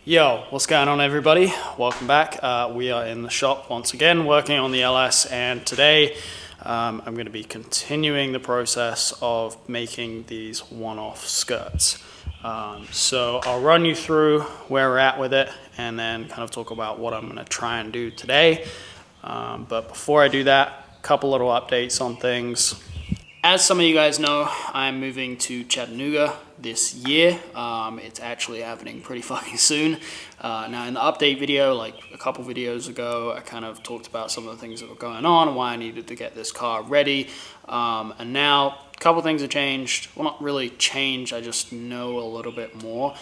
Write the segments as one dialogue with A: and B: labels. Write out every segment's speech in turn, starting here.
A: Yo, what's going on everybody? Welcome back. We are in the shop once again working on the LS, and today I'm going to be continuing the process of making these one-off skirts. So I'll run you through where we're at with it and then kind of talk about what I'm going to try and do today. But before I do that, a couple little updates on things. As some of you guys know, I'm moving to Chattanooga this year. It's actually happening pretty fucking soon. Now in the update video, like a couple videos ago, I kind of talked about some of the things that were going on and why I needed to get this car ready. And now a couple things have changed. Well, not really changed, I just know a little bit more.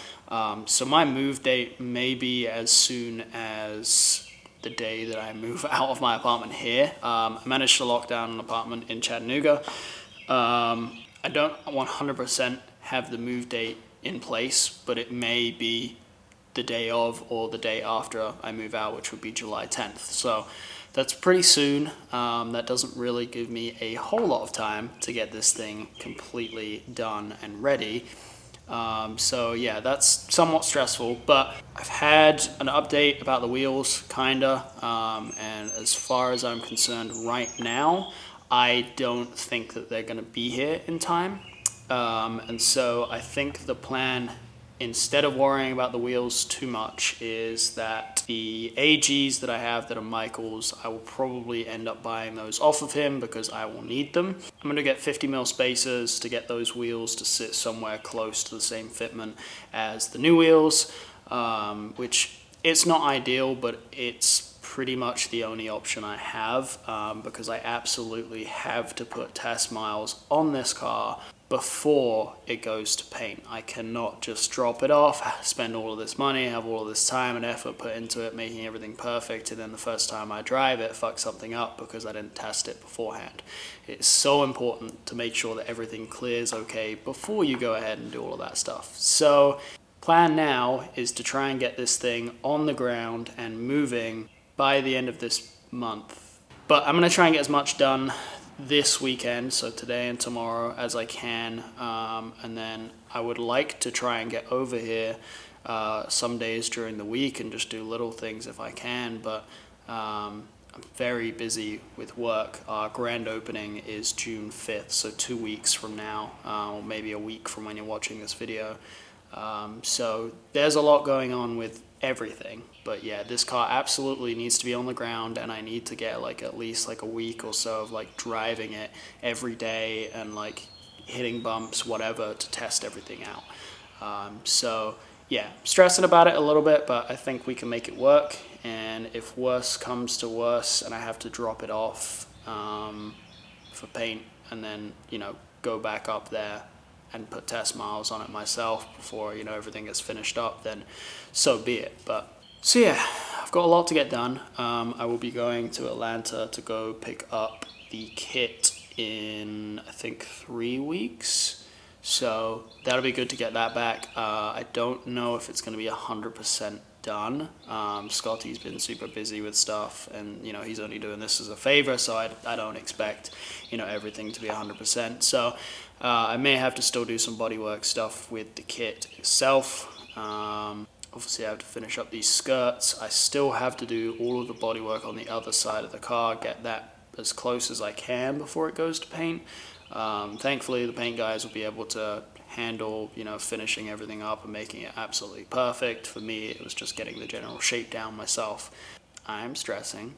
A: So my move date may be as soon as the day that I move out of my apartment here. I managed to lock down an apartment in Chattanooga. I don't 100% have the move date in place, but it may be the day of or the day after I move out, which would be July 10th. So that's pretty soon. That doesn't really give me a whole lot of time to get this thing completely done and ready. So yeah, that's somewhat stressful, but I've had an update about the wheels, kinda, and as far as I'm concerned right now, I don't think that they're going to be here in time. And so I think the plan, instead of worrying about the wheels too much, is that the AGs that I have that are Michael's, I will probably end up buying those off of him because I will need them. I'm going to get 50mm spacers to get those wheels to sit somewhere close to the same fitment as the new wheels, which it's not ideal, but it's pretty much the only option I have, because I absolutely have to put test miles on this car before it goes to paint. I cannot just drop it off, spend all of this money, have all of this time and effort put into it, making everything perfect, and then the first time I drive it, fuck something up because I didn't test it beforehand. It's so important to make sure that everything clears okay before you go ahead and do all of that stuff. So plan now is to try and get this thing on the ground and moving by the end of this month. But I'm going to try and get as much done this weekend, so today and tomorrow, as I can, and then I would like to try and get over here some days during the week and just do little things if I can, but I'm very busy with work. Our grand opening is June 5th, so 2 weeks from now, or maybe a week from when you're watching this video. So there's a lot going on with everything, but yeah, this car absolutely needs to be on the ground, and I need to get like at least like a week or so of like driving it every day and like hitting bumps, whatever, to test everything out. So yeah, stressing about it a little bit, but I think we can make it work. And if worse comes to worse and I have to drop it off for paint and then, you know, go back up there and put test miles on it myself before, you know, everything gets finished up, then so be it. But so yeah, I've got a lot to get done. I will be going to Atlanta to go pick up the kit in I think 3 weeks, so that'll be good to get that back. I don't know if it's going to be 100% done. Scotty's been super busy with stuff, and you know, he's only doing this as a favor, so I don't expect, you know, everything to be 100%. So I may have to still do some bodywork stuff with the kit itself. Obviously I have to finish up these skirts. I still have to do all of the bodywork on the other side of the car, get that as close as I can before it goes to paint. Thankfully the paint guys will be able to handle, you know, finishing everything up and making it absolutely perfect. For me, it was just getting the general shape down myself. I'm stressing,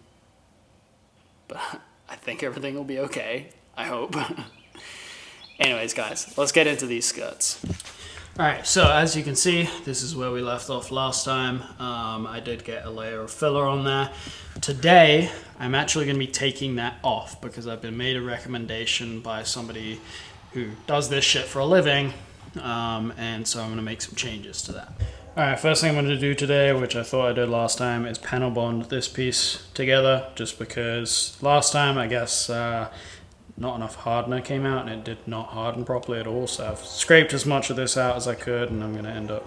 A: but I think everything will be okay, I hope. Anyways guys, let's get into these skirts. Alright, so as you can see, this is where we left off last time. I did get a layer of filler on there. Today, I'm actually going to be taking that off because I've been made a recommendation by somebody who does this shit for a living, and so I'm going to make some changes to that. Alright, first thing I'm going to do today, which I thought I did last time, is panel bond this piece together, just because last time, I guess, not enough hardener came out and it did not harden properly at all, so I've scraped as much of this out as I could, and I'm going to end up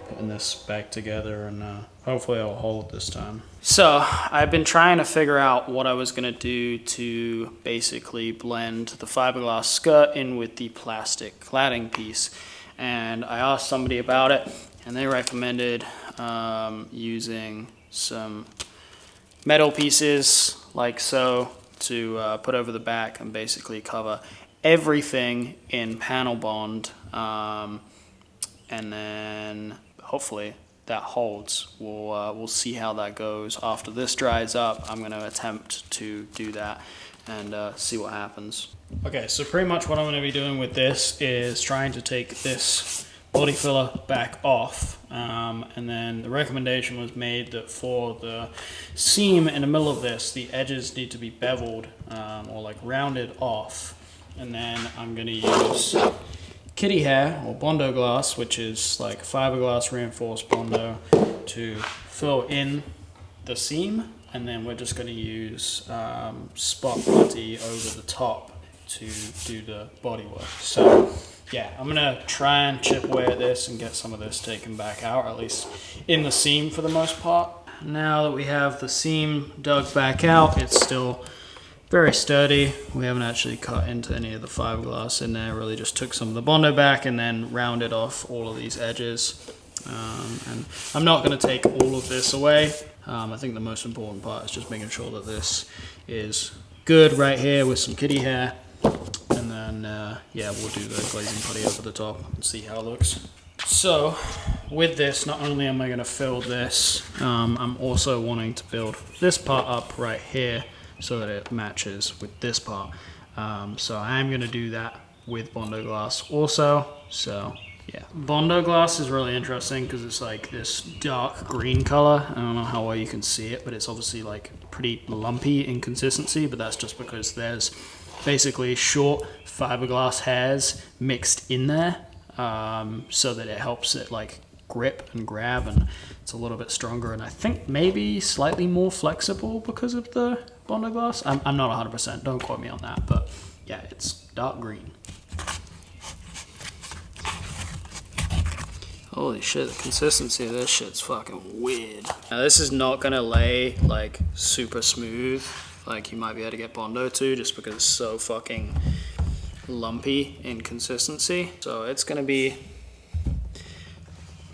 A: putting this back together, and hopefully it'll hold this time. So I've been trying to figure out what I was going to do to basically blend the fiberglass skirt in with the plastic cladding piece, and I asked somebody about it, and they recommended using some metal pieces like so to put over the back and basically cover everything in panel bond, and then hopefully that holds. We'll see how that goes. After this dries up, I'm going to attempt to do that and see what happens. Okay, so pretty much what I'm going to be doing with this is trying to take this body filler back off, and then the recommendation was made that for the seam in the middle of this, the edges need to be beveled or like rounded off, and then I'm going to use kitty hair or Bondo glass, which is like fiberglass reinforced Bondo, to fill in the seam, and then we're just going to use spot putty over the top to do the bodywork. So yeah, I'm gonna try and chip away at this and get some of this taken back out, at least in the seam for the most part. Now that we have the seam dug back out, it's still very sturdy. We haven't actually cut into any of the fiberglass in there, really just took some of the Bondo back and then rounded off all of these edges. And I'm not gonna take all of this away. I think the most important part is just making sure that this is good right here with some kitty hair. And then, yeah, we'll do the glazing putty over the top and see how it looks. So, with this, not only am I going to fill this, I'm also wanting to build this part up right here so that it matches with this part. So I am going to do that with Bondo glass also. So, yeah. Bondo glass is really interesting because it's like this dark green color. I don't know how well you can see it, but it's obviously like pretty lumpy in consistency, but that's just because there's basically short fiberglass hairs mixed in there, so that it helps it like grip and grab, and it's a little bit stronger, and I think maybe slightly more flexible because of the Bondo glass. I'm not 100%, don't quote me on that, but yeah, it's dark green. Holy shit, the consistency of this shit's fucking weird. Now this is not gonna lay like super smooth like you might be able to get Bondo to, just because it's so fucking lumpy in consistency. So it's gonna be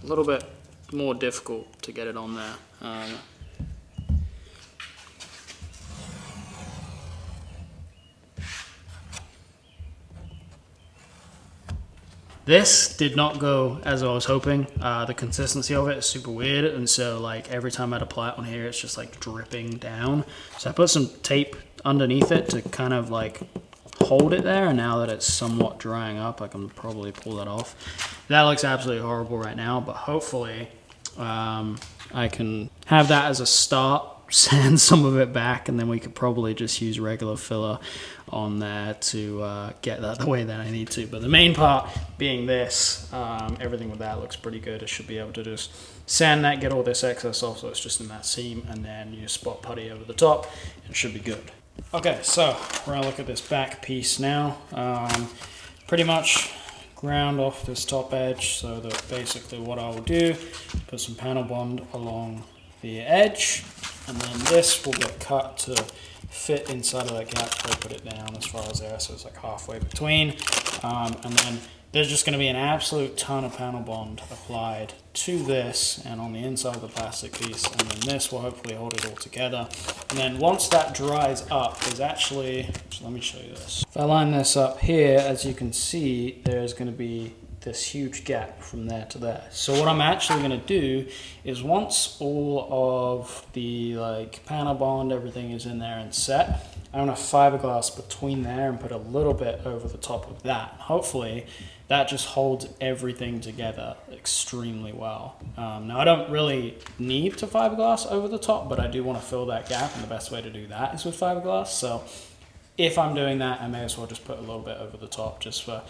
A: a little bit more difficult to get it on there. This did not go as I was hoping. The consistency of it is super weird, and so like every time I'd apply it on here, it's just like dripping down. So I put some tape underneath it to kind of like hold it there, and now that it's somewhat drying up, I can probably pull that off. That looks absolutely horrible right now, but hopefully I can have that as a start, sand some of it back, and then we could probably just use regular filler on there to get that the way that I need to. But the main part being this, everything with that looks pretty good. I should be able to just sand that, get all this excess off so it's just in that seam, and then use spot putty over the top, and it should be good. Okay, so we're gonna look at this back piece now. Pretty much ground off this top edge, so that basically what I will do, put some panel bond along the edge, and then this will get cut to fit inside of that gap. So I put it down as far as there, so it's like halfway between. And then there's just going to be an absolute ton of panel bond applied to this and on the inside of the plastic piece, and then this will hopefully hold it all together. And then once that dries up, there's actually, so let me show you this. If I line this up here, as you can see, there's going to be this huge gap from there to there. So what I'm actually going to do is, once all of the like panel bond, everything is in there and set, I'm going to fiberglass between there and put a little bit over the top of that. Hopefully that just holds everything together extremely well. Now I don't really need to fiberglass over the top, but I do want to fill that gap, and the best way to do that is with fiberglass. So if I'm doing that, I may as well just put a little bit over the top just for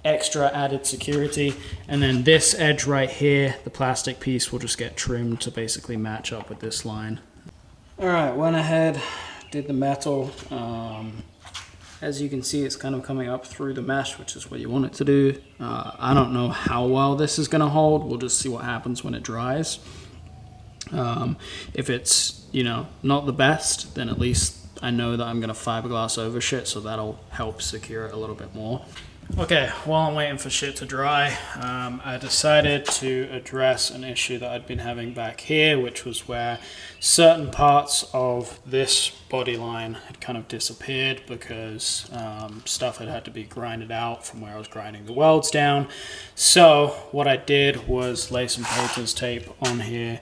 A: extra added security. And then this edge right here, the plastic piece, will just get trimmed to basically match up with this line. All right, went ahead, did the metal. As you can see, it's kind of coming up through the mesh, which is what you want it to do. I don't know how well this is gonna hold. We'll just see what happens when it dries. If it's, you know, not the best, then at least I know that I'm gonna fiberglass over shit, so that'll help secure it a little bit more. Okay, while I'm waiting for shit to dry, I decided to address an issue that I'd been having back here, which was where certain parts of this body line had kind of disappeared because stuff had to be grinded out from where I was grinding the welds down. So what I did was lay some painter's tape on here,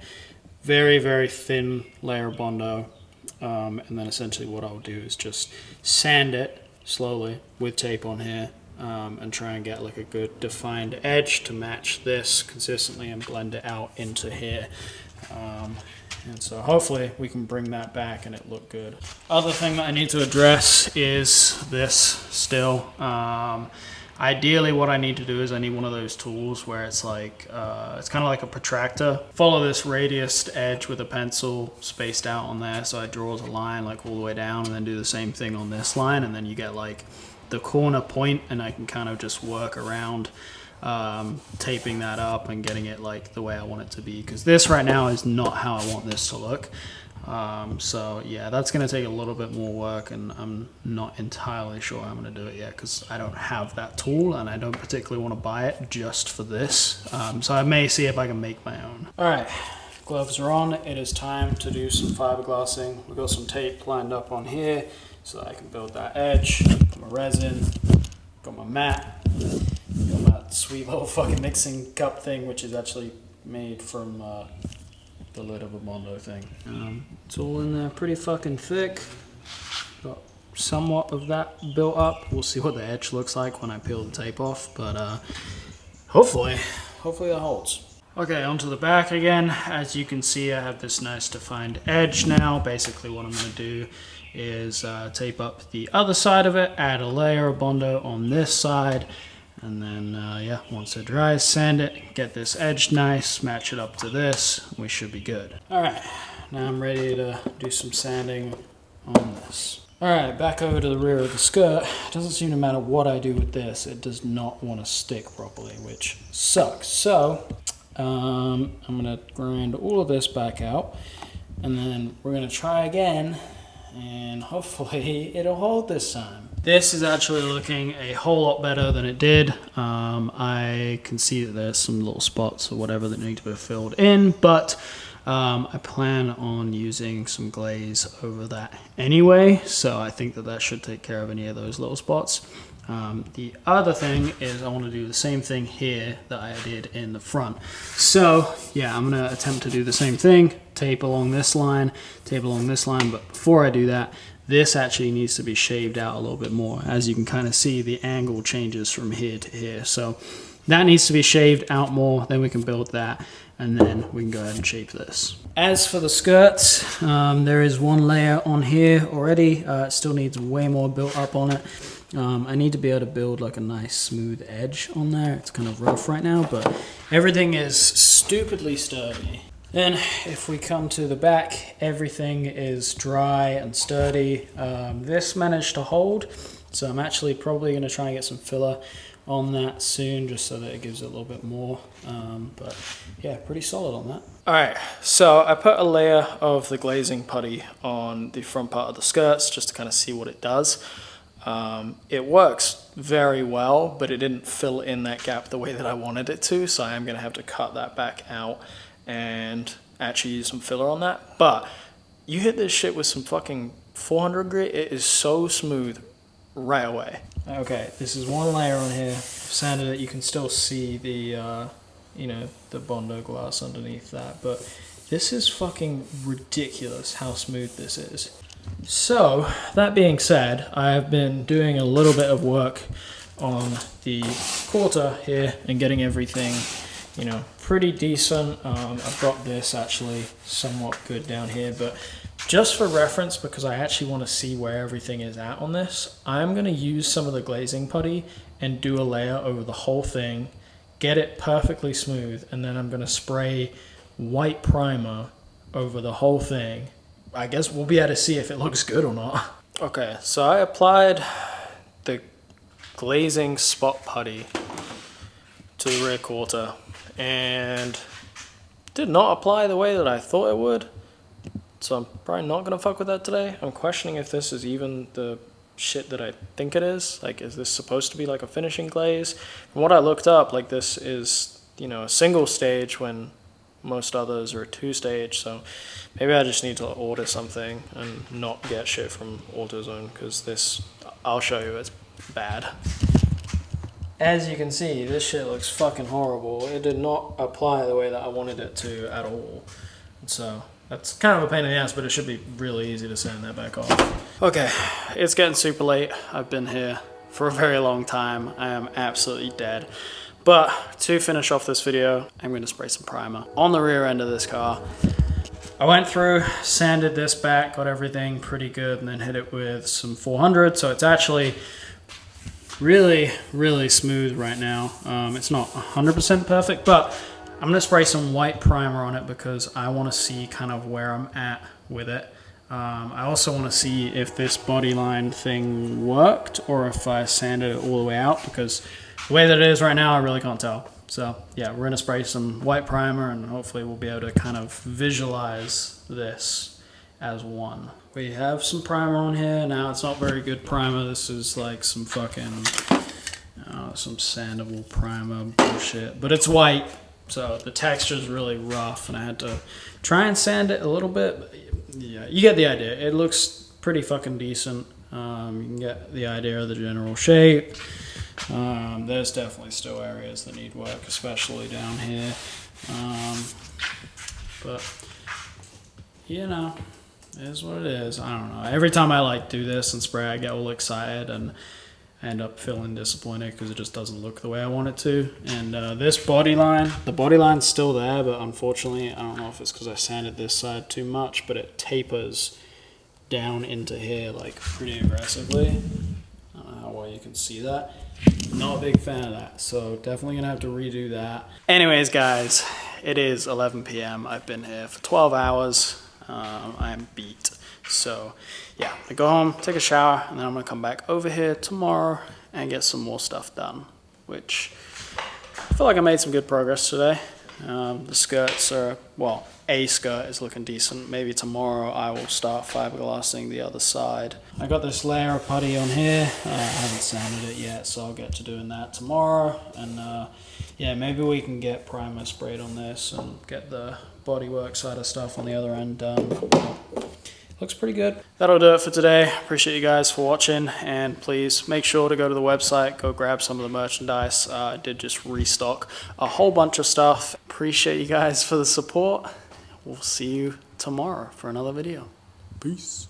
A: very, very thin layer of Bondo, and then essentially what I'll do is just sand it slowly with tape on here. And try and get like a good defined edge to match this consistently and blend it out into here. And so hopefully we can bring that back and it look good. Other thing that I need to address is this still. Ideally what I need to do is I need one of those tools where it's like, it's kind of like a protractor. Follow this radius edge with a pencil spaced out on there, so I draw a line like all the way down, and then do the same thing on this line, and then you get like the corner point, and I can kind of just work around taping that up and getting it like the way I want it to be, because this right now is not how I want this to look. So yeah, that's going to take a little bit more work, and I'm not entirely sure I'm going to do it yet because I don't have that tool and I don't particularly want to buy it just for this. So I may see if I can make my own. All right, gloves are on. It is time to do some fiberglassing. We've got some tape lined up on here so that I can build that edge. Got my resin, got my mat, got my sweet little fucking mixing cup thing, which is actually made from the lid of a Bondo thing. It's all in there pretty fucking thick. Got somewhat of that built up. We'll see what the edge looks like when I peel the tape off, but hopefully that holds. Okay, onto the back again. As you can see, I have this nice defined edge now. Basically what I'm going to do is tape up the other side of it, add a layer of Bondo on this side, and then yeah, once it dries, sand it, get this edge nice, match it up to this, we should be good. Alright, now I'm ready to do some sanding on this. Alright, back over to the rear of the skirt. It doesn't seem to matter what I do with this, it does not want to stick properly, which sucks. So I'm going to grind all of this back out, and then we're going to try again, and hopefully it'll hold this time. This is actually looking a whole lot better than it did. I can see that there's some little spots or whatever that need to be filled in, but I plan on using some glaze over that anyway, so I think that that should take care of any of those little spots. The other thing is I want to do the same thing here that I did in the front. So yeah, I'm going to attempt to do the same thing, tape along this line, but before I do that, this actually needs to be shaved out a little bit more. As you can kind of see, the angle changes from here to here. So that needs to be shaved out more, then we can build that, and then we can go ahead and shape this. As for the skirts, there is one layer on here already. It still needs way more built up on it. I need to be able to build like a nice smooth edge on there. It's kind of rough right now, but everything is stupidly sturdy. Then if we come to the back, everything is dry and sturdy. This managed to hold, so I'm actually probably going to try and get some filler on that soon, just so that it gives it a little bit more. But yeah, pretty solid on that. Alright, so I put a layer of the glazing putty on the front part of the skirts just to kind of see what it does. It works very well, but it didn't fill in that gap the way that I wanted it to, so I am going to have to cut that back out and actually use some filler on that. But you hit this shit with some fucking 400 grit, it is so smooth right away. Okay, this is one layer on here. Sanded it, you can still see the you know, the Bondo glass underneath that, but this is fucking ridiculous how smooth this is. So that being said, I have been doing a little bit of work on the quarter here and getting everything, you know, pretty decent. I've got this actually somewhat good down here, but just for reference, because I actually want to see where everything is at on this, I'm going to use some of the glazing putty and do a layer over the whole thing, get it perfectly smooth, and then I'm going to spray white primer over the whole thing. I guess we'll be able to see if it looks good or not. Okay, so I applied the glazing spot putty to the rear quarter and did not apply the way that I thought it would. So I'm probably not going to fuck with that today. I'm questioning if this is even the
B: shit that I think it is. Like, is this supposed to be like a finishing glaze? From what I looked up, like this is, you know, a single stage when most others are 2-stage. So maybe I just need to order something and not get shit from AutoZone, because this, I'll show you, it's bad. As you can see, this shit looks fucking horrible. It did not apply the way that I wanted it to at all. So that's kind of a pain in the ass, but it should be really easy to sand that back off. Okay, it's getting super late. I've been here for a very long time. I am absolutely dead. But to finish off this video, I'm going to spray some primer on the rear end of this car. I went through, sanded this back, got everything pretty good, and then hit it with some 400. So it's actually really smooth right now. It's not 100% perfect, but I'm gonna spray some white primer on it because I want to see kind of where I'm at with it. I also want to see if this bodyline thing worked or if I sanded it all the way out, because the way that it is right now, I really can't tell. So yeah, we're gonna spray some white primer and hopefully we'll be able to kind of visualize this as one. We have some primer on here. Now it's not very good primer. This is like some fucking, some sandable primer bullshit, but it's white. So the texture is really rough and I had to try and sand it a little bit. But yeah, you get the idea. It looks pretty fucking decent. You can get the idea of the general shape. There's definitely still areas that need work, especially down here. But you know, it is what it is. I don't know. Every time I like do this and spray, I get all excited and I end up feeling disappointed because it just doesn't look the way I want it to. And this body line, the body line's still there, but unfortunately, I don't know if it's because I sanded this side too much, but it tapers down into here like pretty aggressively. I don't know how well you can see that. Not a big fan of that, so definitely gonna have to redo that. Anyways, guys, it is 11 p.m. I've been here for 12 hours. I'm beat. So yeah, I go home, take a shower, and then I'm gonna come back over here tomorrow and get some more stuff done, which I feel like I made some good progress today. The skirts are, well, a skirt is looking decent. Maybe tomorrow I will start fiberglassing the other side. I got this layer of putty on here. I haven't sanded it yet, so I'll get to doing that tomorrow. And yeah, maybe we can get primer sprayed on this and get the bodywork side of stuff on the other end done. Looks pretty good. That'll do it for today. Appreciate you guys for watching, and please make sure to go to the website, go grab some of the merchandise. I did just restock a whole bunch of stuff. Appreciate you guys for the support. We'll see you tomorrow for another video. Peace.